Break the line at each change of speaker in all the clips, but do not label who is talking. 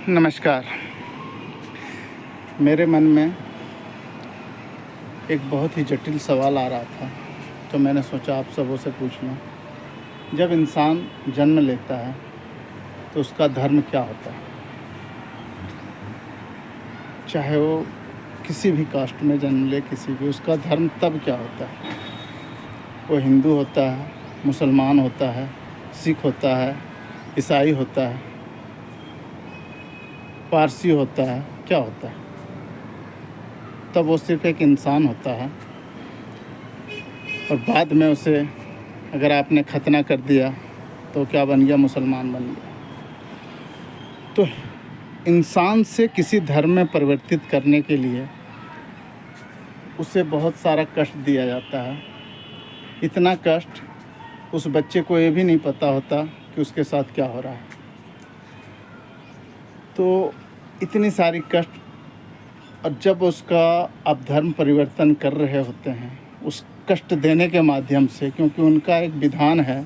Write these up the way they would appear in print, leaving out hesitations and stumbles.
नमस्कार। मेरे मन में एक बहुत ही जटिल सवाल आ रहा था, तो मैंने सोचा आप सबों से पूछ लूँ। जब इंसान जन्म लेता है तो उसका धर्म क्या होता है? चाहे वो किसी भी कास्ट में जन्म ले, किसी भी, उसका धर्म तब क्या होता है? वो हिंदू होता है, मुसलमान होता है, सिख होता है, ईसाई होता है, पारसी होता है, क्या होता है? तब वो सिर्फ एक इंसान होता है और बाद में उसे अगर आपने खतना कर दिया तो क्या बन गया? मुसलमान बन गया। तो इंसान से किसी धर्म में परिवर्तित करने के लिए उसे बहुत सारा कष्ट दिया जाता है। इतना कष्ट उस बच्चे को ये भी नहीं पता होता कि उसके साथ क्या हो रहा है। तो इतनी सारी कष्ट, और जब उसका आप धर्म परिवर्तन कर रहे होते हैं उस कष्ट देने के माध्यम से, क्योंकि उनका एक विधान है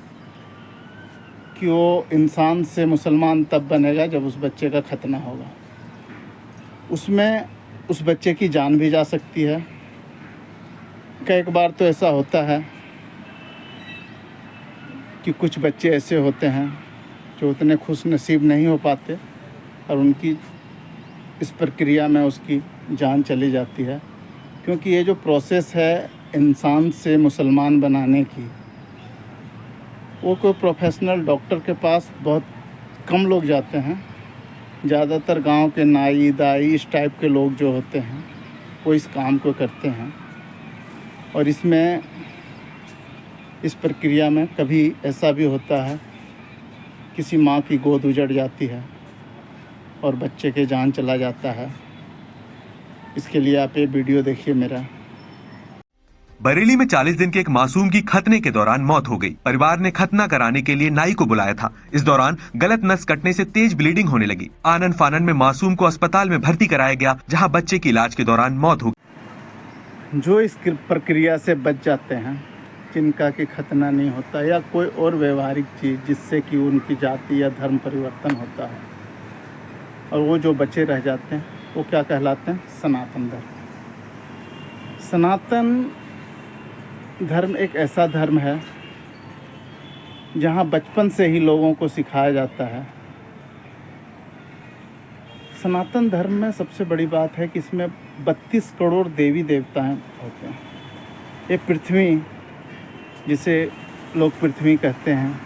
कि वो इंसान से मुसलमान तब बनेगा जब उस बच्चे का खतना होगा। उसमें उस बच्चे की जान भी जा सकती है। कई बार तो ऐसा होता है कि कुछ बच्चे ऐसे होते हैं जो उतने खुश नसीब नहीं हो पाते और उनकी इस प्रक्रिया में उसकी जान चली जाती है। क्योंकि ये जो प्रोसेस है इंसान से मुसलमान बनाने की, वो कोई प्रोफेशनल डॉक्टर के पास बहुत कम लोग जाते हैं। ज़्यादातर गांव के नाई दाई इस टाइप के लोग जो होते हैं वो इस काम को करते हैं। और इस प्रक्रिया में कभी ऐसा भी होता है किसी माँ की गोद उजड़ जाती है और बच्चे के जान चला जाता है। इसके लिए आप ये वीडियो देखिए मेरा।
बरेली में 40 दिन के एक मासूम की खतने के दौरान मौत हो गई। परिवार ने खतना कराने के लिए नाई को बुलाया था। इस दौरान गलत नस कटने से तेज ब्लीडिंग होने लगी। आनन फानन में मासूम को अस्पताल में भर्ती कराया गया, जहां बच्चे की इलाज के दौरान मौत हो गई।
जो इस प्रक्रिया से बच जाते हैं, जिनका कि खतना नहीं होता या कोई और व्यवहारिक चीज़ जिससे कि उनकी जाति या धर्म परिवर्तन होता है, और वो जो बचे रह जाते हैं वो क्या कहलाते हैं? सनातन धर्म। सनातन धर्म एक ऐसा धर्म है जहाँ बचपन से ही लोगों को सिखाया जाता है। सनातन धर्म में सबसे बड़ी बात है कि इसमें 32 करोड़ देवी देवताएं होते हैं। ये पृथ्वी, जिसे लोग पृथ्वी कहते हैं,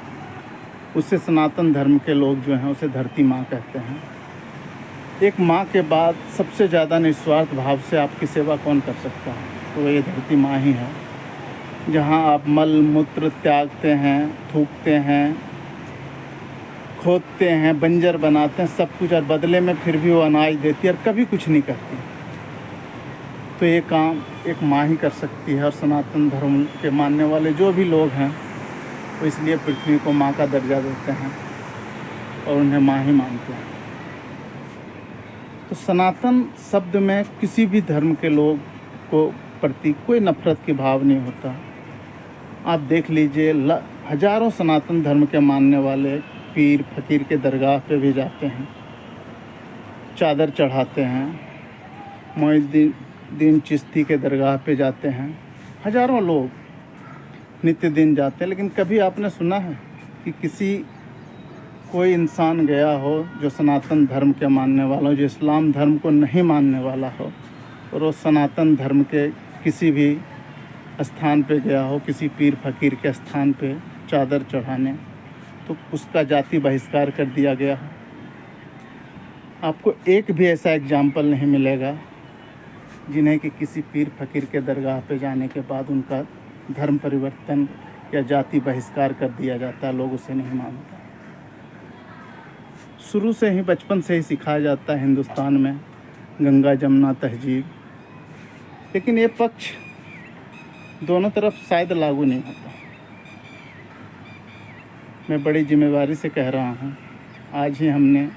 उससे सनातन धर्म के लोग जो हैं उसे धरती माँ कहते हैं। एक माँ के बाद सबसे ज़्यादा निस्वार्थ भाव से आपकी सेवा कौन कर सकता है? तो ये धरती माँ ही है, जहाँ आप मल मूत्र त्यागते हैं, थूकते हैं, खोदते हैं, बंजर बनाते हैं, सब कुछ, और बदले में फिर भी वो अनाज देती है और कभी कुछ नहीं करती। तो ये काम एक माँ ही कर सकती है। और सनातन धर्म के मानने वाले जो भी लोग हैं वो इसलिए पृथ्वी को माँ का दर्जा देते हैं और उन्हें माँ ही मानते हैं। तो सनातन शब्द में किसी भी धर्म के लोग को प्रति कोई नफरत की भाव नहीं होता। आप देख लीजिए, हजारों सनातन धर्म के मानने वाले पीर फकीर के दरगाह पे भी जाते हैं, चादर चढ़ाते हैं। मोइनुद्दीन चिश्ती के दरगाह पे जाते हैं। हजारों लोग नित्य दिन जाते हैं। लेकिन कभी आपने सुना है कि कोई इंसान गया हो जो सनातन धर्म के मानने वाला हो, जो इस्लाम धर्म को नहीं मानने वाला हो, और वो सनातन धर्म के किसी भी स्थान पे गया हो, किसी पीर फकीर के स्थान पे चादर चढ़ाने, तो उसका जाति बहिष्कार कर दिया गया हो? आपको एक भी ऐसा एग्जाम्पल नहीं मिलेगा जिन्हें कि किसी पीर फकीर के दरगाह पे जाने के बाद उनका धर्म परिवर्तन या जाति बहिष्कार कर दिया जाता है। लोग उसे नहीं मानते। शुरू से ही, बचपन से ही सिखाया जाता है हिंदुस्तान में गंगा जमुना तहजीब। लेकिन ये पक्ष दोनों तरफ शायद लागू नहीं होता। मैं बड़ी जिम्मेवारी से कह रहा हूँ, आज ही हमने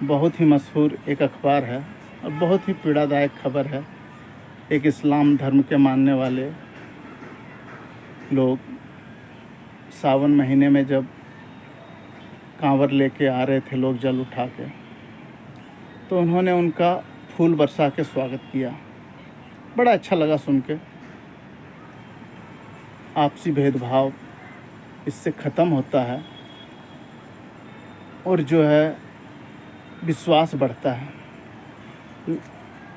बहुत ही मशहूर एक अखबार है और बहुत ही पीड़ादायक खबर है। एक इस्लाम धर्म के मानने वाले लोग सावन महीने में जब कांवर लेके आ रहे थे लोग जल उठा के, तो उन्होंने उनका फूल बरसा के स्वागत किया। बड़ा अच्छा लगा सुन के। आपसी भेदभाव इससे ख़त्म होता है और जो है विश्वास बढ़ता है।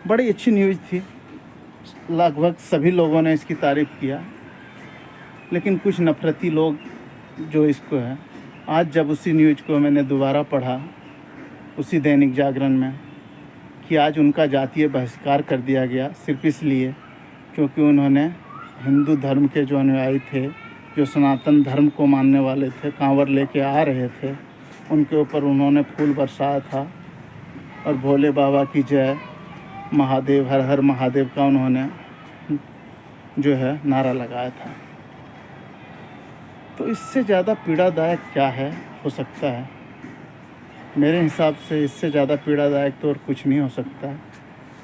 बड़ी अच्छी न्यूज़ थी, लगभग सभी लोगों ने इसकी तारीफ़ किया, लेकिन कुछ नफरती लोग जो इसको है, आज जब उसी न्यूज़ को मैंने दोबारा पढ़ा उसी दैनिक जागरण में कि आज उनका जातीय बहिष्कार कर दिया गया सिर्फ इसलिए क्योंकि उन्होंने हिंदू धर्म के जो अनुयायी थे, जो सनातन धर्म को मानने वाले थे, कांवर लेके आ रहे थे, उनके ऊपर उन्होंने फूल बरसाया था और भोले बाबा की जय, महादेव हर हर महादेव का उन्होंने जो है नारा लगाया था। तो इससे ज़्यादा पीड़ादायक क्या है हो सकता है? मेरे हिसाब से इससे ज़्यादा पीड़ादायक तो और कुछ नहीं हो सकता।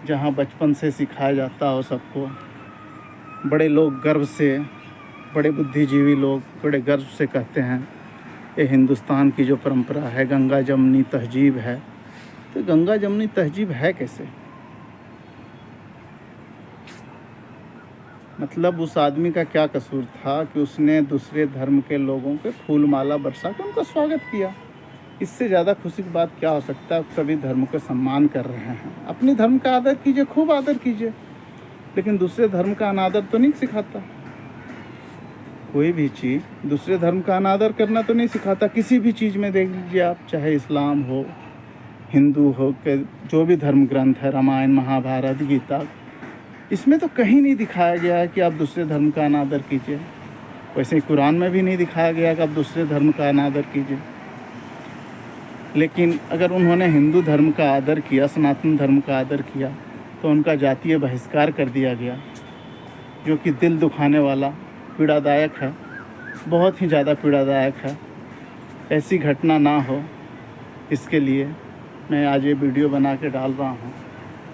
जहाँ बचपन से सिखाया जाता हो सबको, बड़े लोग गर्व से, बड़े बुद्धिजीवी लोग बड़े गर्व से कहते हैं ये हिंदुस्तान की जो परंपरा है, गंगा जमनी तहजीब है। तो गंगा जमनी तहजीब है कैसे? मतलब उस आदमी का क्या कसूर था कि उसने दूसरे धर्म के लोगों के फूल माला बरसा कर उनका स्वागत किया? इससे ज़्यादा खुशी की बात क्या हो सकता है? आप सभी धर्म को सम्मान कर रहे हैं, अपने धर्म का आदर कीजिए, खूब आदर कीजिए, लेकिन दूसरे धर्म का अनादर तो नहीं सिखाता। कोई भी चीज़ दूसरे धर्म का अनादर करना तो नहीं सिखाता। किसी भी चीज़ में देख लीजिए आप, चाहे इस्लाम हो, हिंदू हो, के जो भी धर्म ग्रंथ है, रामायण, महाभारत, गीता, इसमें तो कहीं नहीं दिखाया गया है कि आप दूसरे धर्म का अनादर कीजिए। वैसे ही कुरान में भी नहीं दिखाया गया कि आप दूसरे धर्म का अनादर कीजिए। लेकिन अगर उन्होंने हिंदू धर्म का आदर किया, सनातन धर्म का आदर किया, तो उनका जातीय बहिष्कार कर दिया गया, जो कि दिल दुखाने वाला, पीड़ादायक है, बहुत ही ज़्यादा पीड़ादायक है। ऐसी घटना ना हो, इसके लिए मैं आज ये वीडियो बना के डाल रहा हूँ।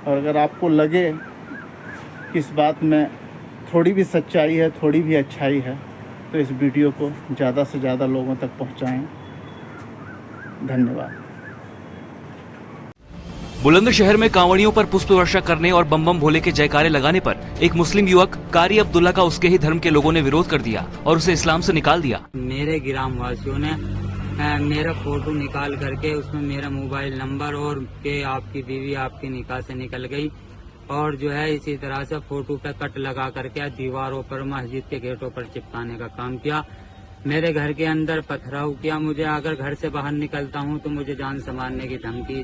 और अगर आपको लगे कि इस बात में थोड़ी भी सच्चाई है, थोड़ी भी अच्छाई है, तो इस वीडियो को ज़्यादा से ज़्यादा लोगों तक पहुँचाएँ। धन्यवाद।
बुलंदशहर में कांवड़ियों पर पुष्प वर्षा करने और बम बम भोले के जयकारे लगाने पर एक मुस्लिम युवक कारी अब्दुल्ला का उसके ही धर्म के लोगों ने विरोध कर दिया और उसे इस्लाम से निकाल दिया।
मेरे ग्राम वासियों ने मेरा फोटो निकाल करके उसमें मेरा मोबाइल नंबर और के आपकी बीवी आपकी निकाह से निकल गई, और जो है इसी तरह से फोटो पे कट लगा करके दीवारों पर, मस्जिद के गेटों पर चिपकाने का काम किया। मेरे घर के अंदर पथराव किया मुझे। अगर घर से बाहर निकलता हूँ तो मुझे जान से मारने की धमकी